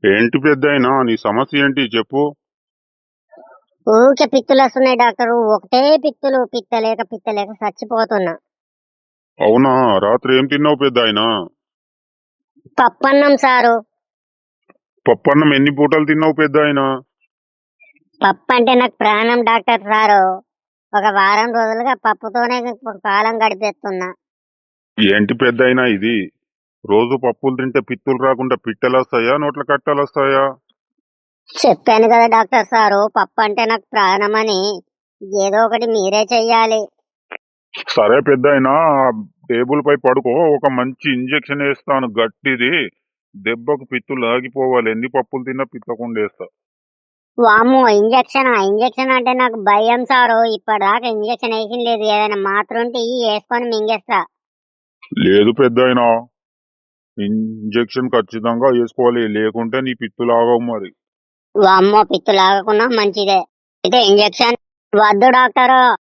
ఏంటి పెద్దాయనా నీ సమస్య ఏంటి చెప్పు. ఊరికే పిత్తులు వస్తున్నాయి డాక్టర్. ఒకటే పిత్తులు, పిత్తలేక చచ్చిపోతున్నా. అవునా, రాత్రి ఏం తిన్నావు పెద్దాయనా? పప్పన్నం సారు. పప్పన్నం ఎన్ని పూటలు తిన్నావు పెద్దాయనా? పప్పు అంటే నాకు ప్రాణం డాక్టర్ సారు. ఒక వారం రోజులుగా పప్పుతోనే కాలం గడిపేస్తున్నా. ఏంటి పెద్దాయనా ఇది? రోజు పప్పులు తింటే పిత్తులు రాకుండా పిట్టలు వస్తాయా, నోట్ల కట్టలు వస్తాయా? చెప్పాను కదా డాక్టర్ సారు, పప్పు అంటే నాకు ప్రాణమని. ఏదో ఒకటి మీరే చెయ్యాలి. సరే పెద్దాయనా, టేబుల్ పై పడుకో, ఒక మంచి ఇంజెక్షన్ వేస్తాను గట్టిది. దెబ్బకు పిత్తులు ఆగిపోవాలి. ఎన్ని పప్పులు తిన్నా పిత్తకుండా వేస్తా. వామ్మో, ఇంజక్షన్ అంటే నాకు భయం సారు. ఇప్పటిదాకా ఇంజక్షన్ వేసింది లేదు. ఏదైనా మాత్రం ఉంటే వేసుకొని మింగేస్తా. లేదు పెద్దాయనా, ఇంజెక్షన్ ఖచ్చితంగా వేసుకోవాలి, లేకుంటే నీ పిత్తులు ఆగవు మరి. వామ్మో, పిత్తు లాగకుండా మంచిదే. అయితే ఇంజక్షన్ వద్దు డాక్టరు.